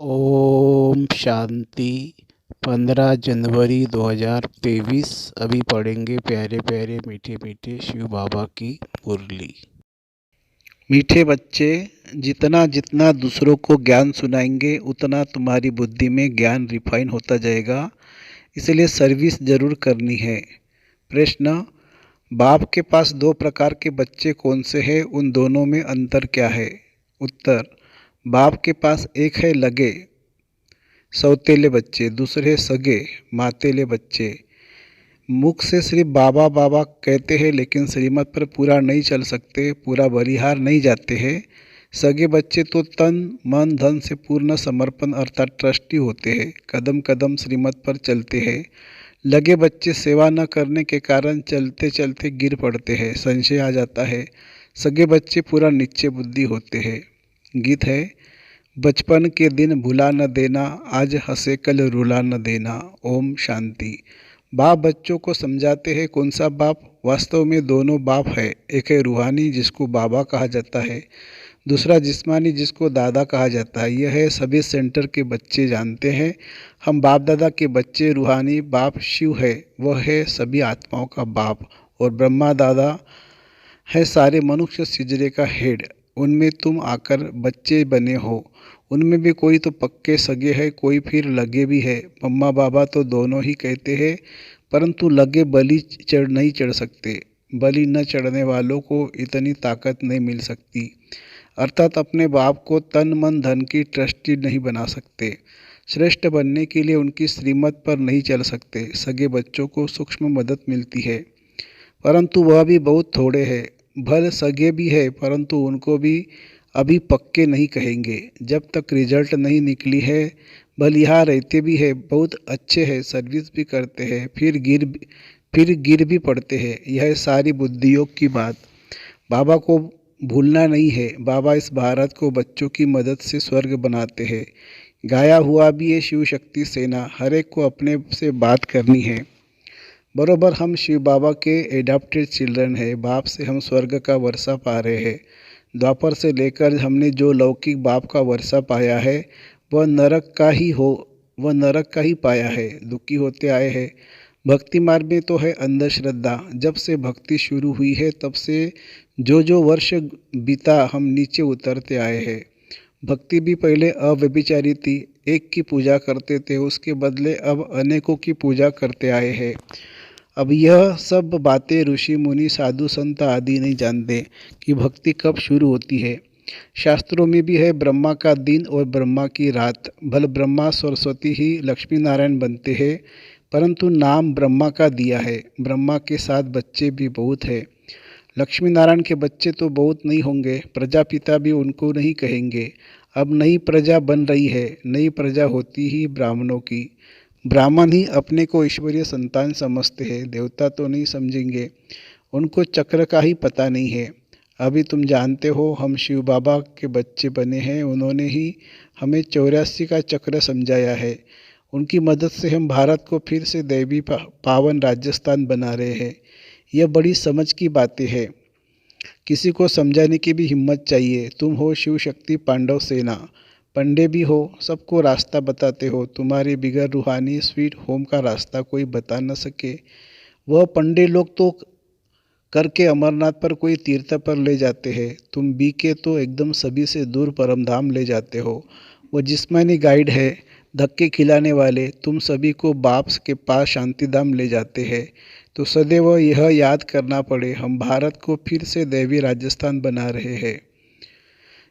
ओम शांति। 15 जनवरी 2023। अभी पढ़ेंगे प्यारे प्यारे मीठे मीठे शिव बाबा की मुरली। मीठे बच्चे, जितना जितना दूसरों को ज्ञान सुनाएंगे उतना तुम्हारी बुद्धि में ज्ञान रिफाइन होता जाएगा, इसलिए सर्विस जरूर करनी है। प्रश्न: बाप के पास दो प्रकार के बच्चे कौन से हैं, उन दोनों में अंतर क्या है? उत्तर: बाप के पास एक है लगे सौतेले बच्चे, दूसरे सगे मातेले बच्चे। मुख से सिर्फ बाबा बाबा कहते हैं लेकिन श्रीमत पर पूरा नहीं चल सकते, पूरा बलिहार नहीं जाते हैं। सगे बच्चे तो तन मन धन से पूर्ण समर्पण अर्थात ट्रस्टी होते हैं, कदम कदम श्रीमत पर चलते हैं। लगे बच्चे सेवा न करने के कारण चलते चलते गिर पड़ते हैं, संशय आ जाता है। सगे बच्चे पूरा निश्चय बुद्धि होते हैं। गीत है: बचपन के दिन भुला न देना, आज हंसे कल रुला न देना। ओम शांति। बाप बच्चों को समझाते हैं कौन सा बाप? वास्तव में दोनों बाप है। एक है रूहानी जिसको बाबा कहा जाता है, दूसरा जिस्मानी जिसको दादा कहा जाता है। यह है सभी सेंटर के बच्चे जानते हैं। हम बाप दादा के बच्चे। रूहानी बाप शिव है, वह है सभी आत्माओं का बाप। और ब्रह्मा दादा है सारे मनुष्य सिजरे का हेड। उनमें तुम आकर बच्चे बने हो। उनमें भी कोई तो पक्के सगे है, कोई फिर लगे भी है। मम्मा बाबा तो दोनों ही कहते हैं, परंतु लगे बलि नहीं चढ़ सकते। बलि न चढ़ने वालों को इतनी ताकत नहीं मिल सकती, अर्थात अपने बाप को तन मन धन की ट्रस्टी नहीं बना सकते। श्रेष्ठ बनने के लिए उनकी श्रीमत पर नहीं चल सकते। सगे बच्चों को सूक्ष्म मदद मिलती है, परंतु वह भी बहुत थोड़े हैं। भले सगे भी है, परंतु उनको भी अभी पक्के नहीं कहेंगे जब तक रिजल्ट नहीं निकली है। भले यहाँ रहते भी है, बहुत अच्छे हैं, सर्विस भी करते हैं, फिर गिर भी पड़ते हैं। यह सारी बुद्धियोग की बात। बाबा को भूलना नहीं है। बाबा इस भारत को बच्चों की मदद से स्वर्ग बनाते हैं। गाया हुआ भी है शिव शक्ति सेना, हर एक को अपने से बात करनी है। बरोबर हम शिव बाबा के एडाप्टेड चिल्ड्रन हैं। बाप से हम स्वर्ग का वर्षा पा रहे हैं। द्वापर से लेकर हमने जो लौकिक बाप का वर्षा पाया है वह नरक का ही पाया है। दुखी होते आए हैं। भक्ति मार्ग में तो है अंधश्रद्धा। जब से भक्ति शुरू हुई है तब से जो वर्ष बीता हम नीचे उतरते आए हैं। भक्ति भी पहले अव्यभिचारी थी, एक की पूजा करते थे, उसके बदले अब अनेकों की पूजा करते आए हैं। अब यह सब बातें ऋषि मुनि साधु संत आदि नहीं जानते कि भक्ति कब शुरू होती है। शास्त्रों में भी है ब्रह्मा का दिन और ब्रह्मा की रात। भले ब्रह्मा सरस्वती ही लक्ष्मी नारायण बनते हैं, परंतु नाम ब्रह्मा का दिया है। ब्रह्मा के साथ बच्चे भी बहुत है। लक्ष्मी नारायण के बच्चे तो बहुत नहीं होंगे, प्रजापिता भी उनको नहीं कहेंगे। अब नई प्रजा बन रही है, नई प्रजा होती ही ब्राह्मणों की। ब्राह्मण ही अपने को ईश्वरीय संतान समझते हैं, देवता तो नहीं समझेंगे। उनको चक्र का ही पता नहीं है। अभी तुम जानते हो हम शिव बाबा के बच्चे बने हैं, उन्होंने ही हमें 84 का चक्र समझाया है। उनकी मदद से हम भारत को फिर से दैवी पावन राजस्थान बना रहे हैं। यह बड़ी समझ की बातें हैं, किसी को समझाने की भी हिम्मत चाहिए। तुम हो शिव शक्ति पांडव सेना, पंडे भी हो, सबको रास्ता बताते हो। तुम्हारे बिगड़ रूहानी स्वीट होम का रास्ता कोई बता न सके, वह पंडे लोग तो करके अमरनाथ पर कोई तीर्थ पर ले जाते हैं। तुम बी के तो एकदम सभी से दूर परमधाम ले जाते हो। वो जिस्मानी गाइड है, धक्के खिलाने वाले, तुम सभी को बाप के पास शांतिधाम ले जाते हैं। तो सदैव यह याद करना पड़े, हम भारत को फिर से दैवी राजस्थान बना रहे हैं।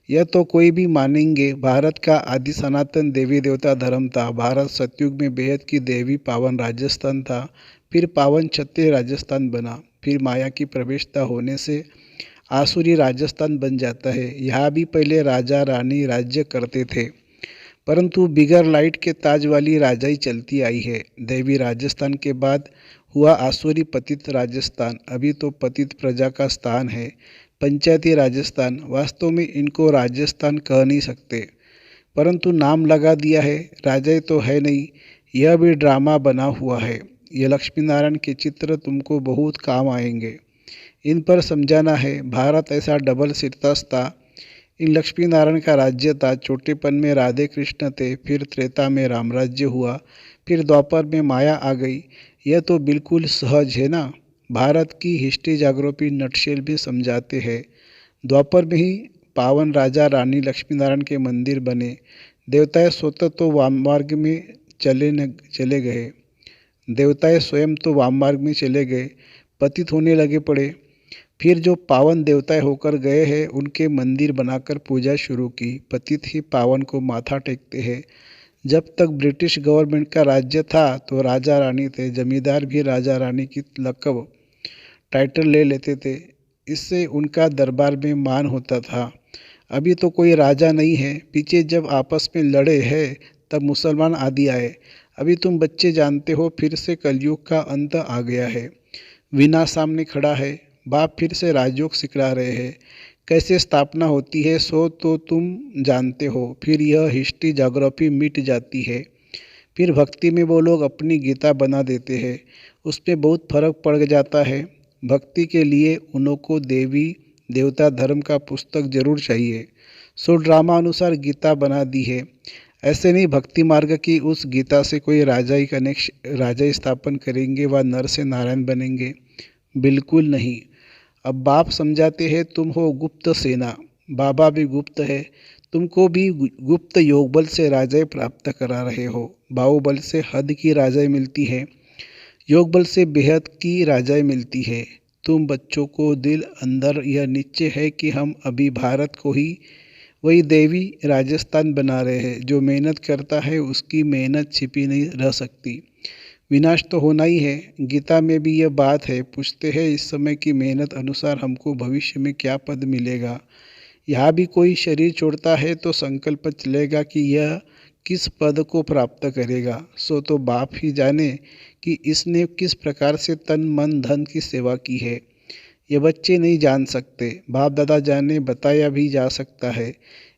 यह तो कोई भी मानेंगे, भारत का आदि सनातन देवी देवता धर्म था। भारत सतयुग में बेहद की देवी पावन राजस्थान था, फिर पावन क्षत्रिय राजस्थान बना, फिर माया की प्रवेशता होने से आसुरी राजस्थान बन जाता है। यहाँ भी पहले राजा रानी राज्य करते थे, परंतु बिगर लाइट के ताज वाली राजा ही चलती आई है। दैवी राजस्थान के बाद हुआ आसुरी पतित राजस्थान, अभी तो पतित प्रजा का स्थान है। पंचायती राजस्थान, वास्तव में इनको राजस्थान कह नहीं सकते, परंतु नाम लगा दिया है। राजा तो है नहीं, यह भी ड्रामा बना हुआ है। यह लक्ष्मी नारायण के चित्र तुमको बहुत काम आएंगे, इन पर समझाना है। भारत ऐसा डबल सिरताज था, इन लक्ष्मी नारायण का राज्य था। छोटेपन में राधे कृष्ण थे, फिर त्रेता में रामराज्य हुआ, फिर द्वापर में माया आ गई। यह तो बिल्कुल सहज है ना। भारत की हिस्ट्री ज्योग्राफी नटशेल में समझाते हैं। द्वापर में ही पावन राजा रानी लक्ष्मी नारायण के मंदिर बने। देवताएं स्वतः तो वाम मार्ग में चले गए। देवताएं स्वयं तो वाम मार्ग में चले गए, पतित होने लगे पड़े। फिर जो पावन देवताएं होकर गए हैं उनके मंदिर बनाकर पूजा शुरू की। पतित ही पावन को माथा टेकते हैं। जब तक ब्रिटिश गवर्नमेंट का राज्य था तो राजा रानी थे। जमींदार भी राजा रानी की लक़ब टाइटल ले लेते थे। इससे उनका दरबार में मान होता था। अभी तो कोई राजा नहीं है। पीछे जब आपस में लड़े हैं तब मुसलमान आदि आए। अभी तुम बच्चे जानते हो फिर से कलयुग का अंत आ गया है। विनाश सामने खड़ा है। बाप फिर से राजयोग सिखला रहे हैं। कैसे स्थापना होती है सो तो तुम जानते हो। फिर यह हिस्ट्री ज्योग्राफी मिट जाती है। फिर भक्ति में वो लोग अपनी गीता बना देते हैं। उसमें बहुत फर्क पड़ जाता है। भक्ति के लिए उनको देवी देवता धर्म का पुस्तक जरूर चाहिए। सो ड्रामा अनुसार गीता बना दी है। ऐसे नहीं भक्ति मार्ग की उस गीता से कोई राजा स्थापन करेंगे व नर से नारायण बनेंगे? बिल्कुल नहीं। अब बाप समझाते हैं तुम हो गुप्त सेना, बाबा भी गुप्त है। तुमको भी गुप्त योग बल से राजाएं प्राप्त करा रहे हो। बाहुबल से हद की राजाएं मिलती है, योग बल से बेहद की राजाएं मिलती है। तुम बच्चों को दिल अंदर यह निश्चय है कि हम अभी भारत को ही वही देवी राजस्थान बना रहे हैं। जो मेहनत करता है उसकी मेहनत छिपी नहीं रह सकती। विनाश तो होना ही है। गीता में भी यह बात है। पूछते हैं इस समय की मेहनत अनुसार हमको भविष्य में क्या पद मिलेगा। यहाँ भी कोई शरीर छोड़ता है तो संकल्प चलेगा कि यह किस पद को प्राप्त करेगा। सो तो बाप ही जाने कि इसने किस प्रकार से तन मन धन की सेवा की है। ये बच्चे नहीं जान सकते। बाप दादा जाने, बताया भी जा सकता है।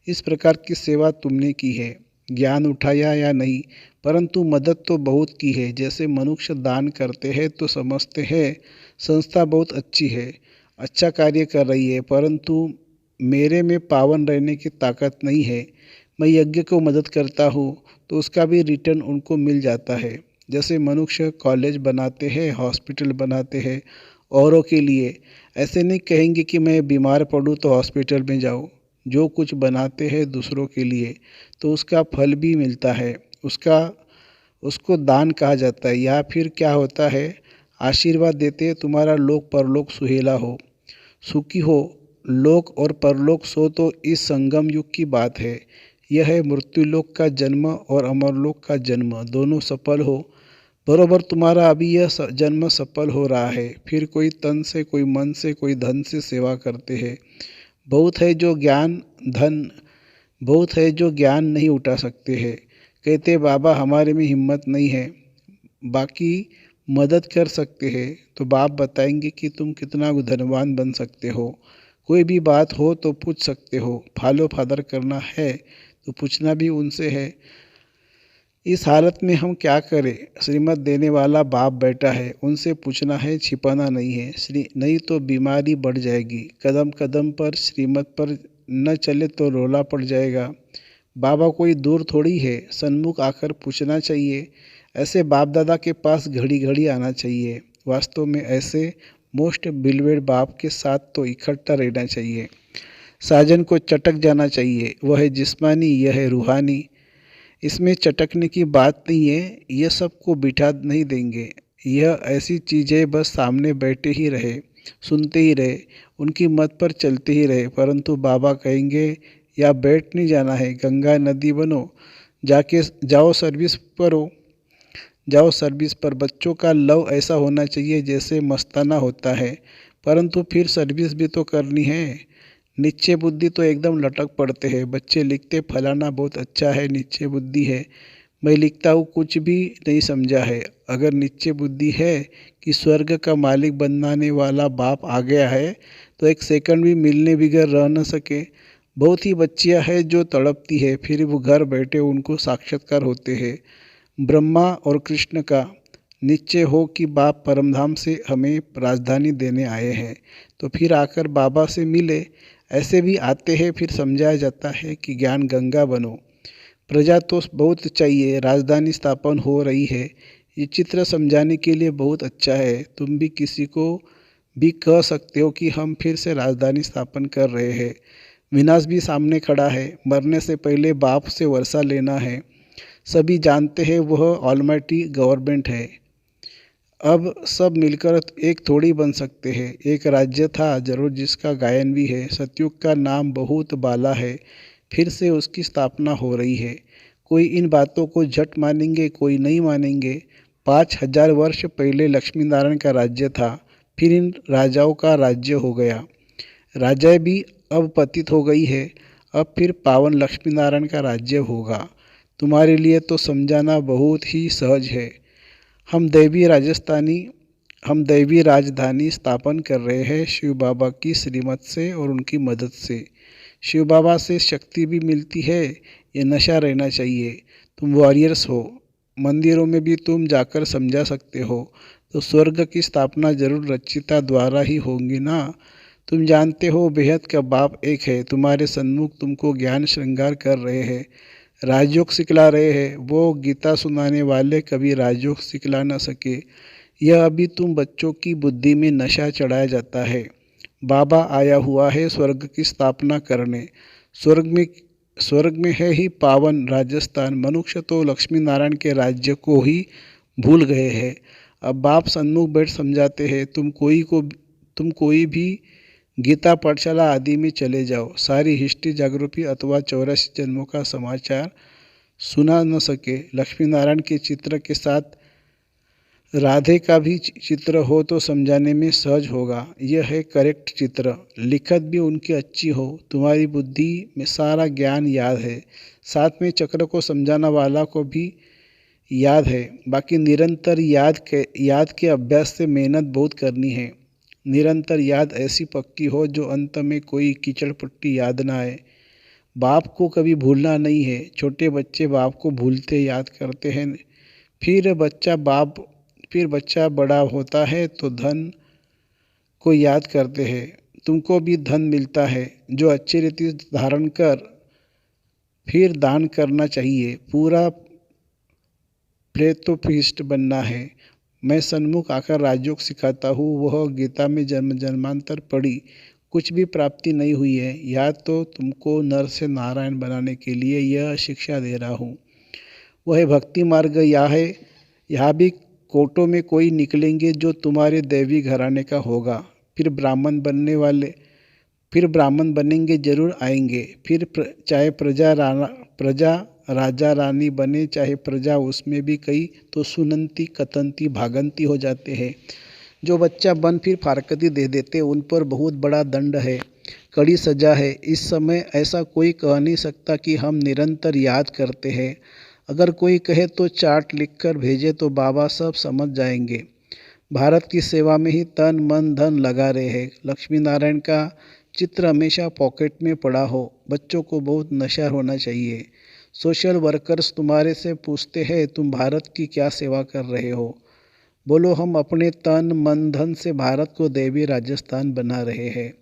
इस प्रकार की सेवा तुमने की है। ज्ञान उठाया या नहीं, परंतु मदद तो बहुत की है। जैसे मनुष्य दान करते हैं तो समझते हैं संस्था बहुत अच्छी है, अच्छा कार्य कर रही है, परंतु मेरे में पावन रहने की ताकत नहीं है। मैं यज्ञ को मदद करता हूँ तो उसका भी रिटर्न उनको मिल जाता है। जैसे मनुष्य कॉलेज बनाते हैं, हॉस्पिटल बनाते हैं औरों के लिए, ऐसे नहीं कहेंगे कि मैं बीमार पड़ूँ तो हॉस्पिटल में जाऊँ। जो कुछ बनाते हैं दूसरों के लिए तो उसका फल भी मिलता है। उसको दान कहा जाता है। या फिर क्या होता है, आशीर्वाद देते हैं तुम्हारा लोक परलोक सुहेला हो, सुखी हो। लोक और परलोक सो तो इस संगम युग की बात है। यह है मृत्युलोक का जन्म और अमरलोक का जन्म, दोनों सफल हो। बरोबर तुम्हारा अभी यह जन्म सफल हो रहा है। फिर कोई तन से, कोई मन से, कोई धन से सेवा करते हैं। बहुत है जो ज्ञान नहीं उठा सकते हैं। कहते बाबा हमारे में हिम्मत नहीं है, बाकी मदद कर सकते हैं। तो बाप बताएंगे कि तुम कितना धनवान बन सकते हो। कोई भी बात हो तो पूछ सकते हो। फॉलो फादर करना है तो पूछना भी उनसे है। इस हालत में हम क्या करें? श्रीमत देने वाला बाप बैठा है, उनसे पूछना है, छिपाना नहीं है। नहीं तो बीमारी बढ़ जाएगी। कदम कदम पर श्रीमत पर न चले तो रोला पड़ जाएगा। बाबा कोई दूर थोड़ी है, सन्मुख आकर पूछना चाहिए। ऐसे बाप दादा के पास घड़ी घड़ी आना चाहिए। वास्तव में ऐसे मोस्ट बिलवेड बाप के साथ तो इकट्ठा रहना चाहिए। साजन को चटक जाना चाहिए। वह है जिस्मानी, यह है रूहानी। इसमें चटकने की बात नहीं है। यह सबको बिठा नहीं देंगे। यह ऐसी चीज़ है बस सामने बैठे ही रहे, सुनते ही रहे, उनकी मत पर चलते ही रहे। परंतु बाबा कहेंगे या बैठ नहीं जाना है, गंगा नदी बनो, जाओ सर्विस पर हो, जाओ सर्विस पर। बच्चों का लव ऐसा होना चाहिए जैसे मस्ताना होता है, परंतु फिर सर्विस भी तो करनी है। नीचे बुद्धि तो एकदम लटक पड़ते हैं। बच्चे लिखते फलाना बहुत अच्छा है, नीचे बुद्धि है। मैं लिखता हूँ कुछ भी नहीं समझा है। अगर नीचे बुद्धि है कि स्वर्ग का मालिक बनाने वाला बाप आ गया है तो एक सेकंड भी मिलने बगैर रह न सके। बहुत ही बच्चियाँ हैं जो तड़पती है, फिर वो घर बैठे उनको साक्षात्कार होते हैं ब्रह्मा और कृष्ण का। निश्चय हो कि बाप परमधाम से हमें राजधानी देने आए हैं तो फिर आकर बाबा से मिले। ऐसे भी आते हैं, फिर समझाया जाता है कि ज्ञान गंगा बनो। प्रजा तो बहुत चाहिए, राजधानी स्थापन हो रही है। ये चित्र समझाने के लिए बहुत अच्छा है। तुम भी किसी को भी कह सकते हो कि हम फिर से राजधानी स्थापन कर रहे हैं। विनाश भी सामने खड़ा है, मरने से पहले बाप से वर्षा लेना है। सभी जानते हैं वह ऑलमाइटी गवर्नमेंट है। अब सब मिलकर एक थोड़ी बन सकते हैं। एक राज्य था जरूर जिसका गायन भी है, सतयुग का नाम बहुत बाला है, फिर से उसकी स्थापना हो रही है। कोई इन बातों को झट मानेंगे, कोई नहीं मानेंगे। 5000 वर्ष पहले लक्ष्मी नारायण का राज्य था, फिर इन राजाओं का राज्य हो गया। राजाएं भी अब पतित हो गई है, अब फिर पावन लक्ष्मी नारायण का राज्य होगा। तुम्हारे लिए तो समझाना बहुत ही सहज है। हम दैवी राजधानी स्थापन कर रहे हैं शिव बाबा की श्रीमत से और उनकी मदद से। शिव बाबा से शक्ति भी मिलती है, ये नशा रहना चाहिए। तुम वॉरियर्स हो, मंदिरों में भी तुम जाकर समझा सकते हो, तो स्वर्ग की स्थापना जरूर रचिता द्वारा ही होगी ना। तुम जानते हो बेहद का बाप एक है, तुम्हारे सन्मुख तुमको ज्ञान श्रृंगार कर रहे हैं, राजयोग सिखला रहे हैं। वो गीता सुनाने वाले कभी राजयोग सिखला न सके। यह अभी तुम बच्चों की बुद्धि में नशा चढ़ाया जाता है। बाबा आया हुआ है स्वर्ग की स्थापना करने। स्वर्ग में है ही पावन राजस्थान। मनुष्य तो लक्ष्मी नारायण के राज्य को ही भूल गए हैं। अब बाप सन्मुख बैठ समझाते हैं। तुम कोई भी गीता पाठशाला आदि में चले जाओ, सारी हिस्ट्री जागरूपी अथवा 84 जन्मों का समाचार सुना न सके। लक्ष्मी नारायण के चित्र के साथ राधे का भी चित्र हो तो समझाने में सहज होगा। यह है करेक्ट चित्र, लिखत भी उनकी अच्छी हो। तुम्हारी बुद्धि में सारा ज्ञान याद है, साथ में चक्र को समझाना वाला को भी याद है। बाकी निरंतर याद के अभ्यास से मेहनत बहुत करनी है। निरंतर याद ऐसी पक्की हो जो अंत में कोई कीचड़ पट्टी याद ना आए। बाप को कभी भूलना नहीं है। छोटे बच्चे बाप को भूलते याद करते हैं, फिर बच्चा बड़ा होता है तो धन को याद करते हैं। तुमको भी धन मिलता है जो अच्छी रीति धारण कर फिर दान करना चाहिए। पूरा प्रेतोपृष्ठ बनना है। मैं सन्मुख आकर राजयोग सिखाता हूँ। वह गीता में जन्म जन्मांतर पढ़ी, कुछ भी प्राप्ति नहीं हुई है। या तो तुमको नर से नारायण बनाने के लिए यह शिक्षा दे रहा हूँ। वह भक्ति मार्ग यहाँ भी कोटों में कोई निकलेंगे जो तुम्हारे दैवी घराने का होगा। फिर ब्राह्मण बनेंगे, जरूर आएंगे। फिर चाहे प्रजा राजा रानी बने, चाहे प्रजा, उसमें भी कई तो सुनंती कतंती भागंती हो जाते हैं। जो बच्चा बन फिर फारकती दे देते, उन पर बहुत बड़ा दंड है, कड़ी सजा है। इस समय ऐसा कोई कह नहीं सकता कि हम निरंतर याद करते हैं। अगर कोई कहे तो चार्ट लिखकर भेजे तो बाबा सब समझ जाएंगे। भारत की सेवा में ही तन मन धन लगा रहे हैं। लक्ष्मी नारायण का चित्र हमेशा पॉकेट में पड़ा हो। बच्चों को बहुत नशा होना चाहिए। सोशल वर्कर्स तुम्हारे से पूछते हैं तुम भारत की क्या सेवा कर रहे हो। बोलो हम अपने तन मन धन से भारत को दैवी राजस्थान बना रहे हैं।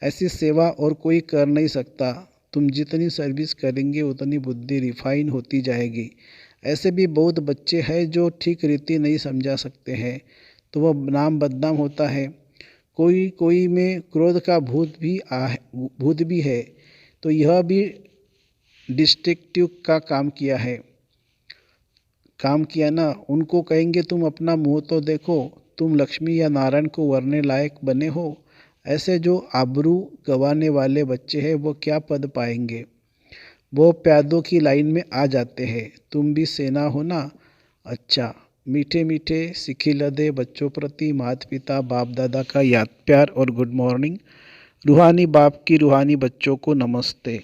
ऐसी सेवा और कोई कर नहीं सकता। तुम जितनी सर्विस करेंगे उतनी बुद्धि रिफाइन होती जाएगी। ऐसे भी बहुत बच्चे हैं जो ठीक रीति नहीं समझा सकते हैं, तो वह नाम बदनाम होता है। कोई में क्रोध का भूत भी है, तो यह भी डिस्ट्रक्टिव का काम किया ना। उनको कहेंगे तुम अपना मुंह तो देखो, तुम लक्ष्मी या नारायण को वरने लायक बने हो। ऐसे जो आबरू गंवाने वाले बच्चे हैं वो क्या पद पाएंगे। वो प्यादों की लाइन में आ जाते हैं। तुम भी सेना हो ना। अच्छा, मीठे मीठे सिखिलदे बच्चों प्रति माता पिता बाप दादा का याद प्यार और गुड मॉर्निंग। रूहानी बाप की रूहानी बच्चों को नमस्ते।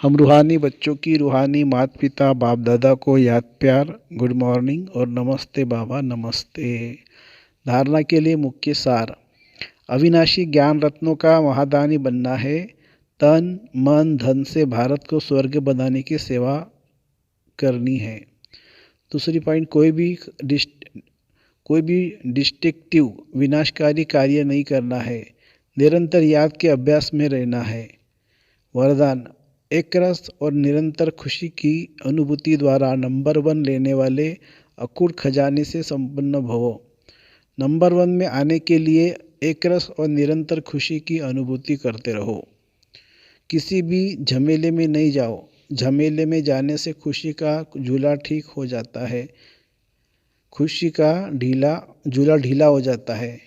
हम रूहानी बच्चों की रूहानी माता पिता बाप दादा को याद प्यार, गुड मॉर्निंग और नमस्ते बाबा नमस्ते। धारणा के लिए मुख्य सार। अविनाशी ज्ञान रत्नों का महादानी बनना है। तन मन धन से भारत को स्वर्ग बनाने की सेवा करनी है। दूसरी पॉइंट, कोई भी डिस्ट्रक्टिव विनाशकारी कार्य नहीं करना है। निरंतर याद के अभ्यास में रहना है। वरदान एक रस और निरंतर खुशी की अनुभूति द्वारा नंबर 1 लेने वाले अकूट खजाने से संपन्न भवो। नंबर 1 में आने के लिए एक रस और निरंतर खुशी की अनुभूति करते रहो। किसी भी झमेले में नहीं जाओ। झमेले में जाने से खुशी का झूला ठीक हो जाता है। खुशी का झूला ढीला हो जाता है,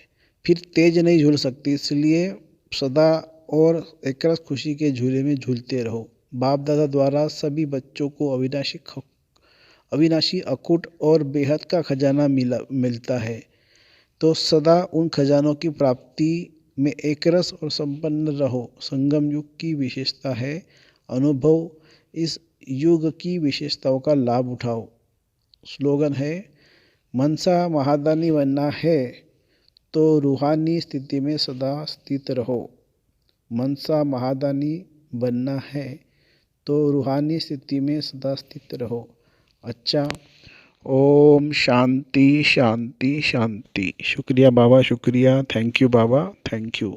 फिर तेज नहीं झूल सकती। इसलिए सदा और एकरस खुशी के झूले में झूलते रहो। बाप दादा द्वारा सभी बच्चों को अविनाशी अकूट और बेहद का खजाना मिलता है, तो सदा उन खजानों की प्राप्ति में एकरस और संपन्न रहो। संगम युग की विशेषता है अनुभव। इस युग की विशेषताओं का लाभ उठाओ। स्लोगन है, मनसा महादानी बनना है तो रूहानी स्थिति में सदा स्थित रहो। मनसा महादानी बनना है तो रूहानी स्थिति में सदा स्थित रहो। अच्छा, ओम शांति शांति शांति। शुक्रिया बाबा, शुक्रिया। Thank you Baba, thank you.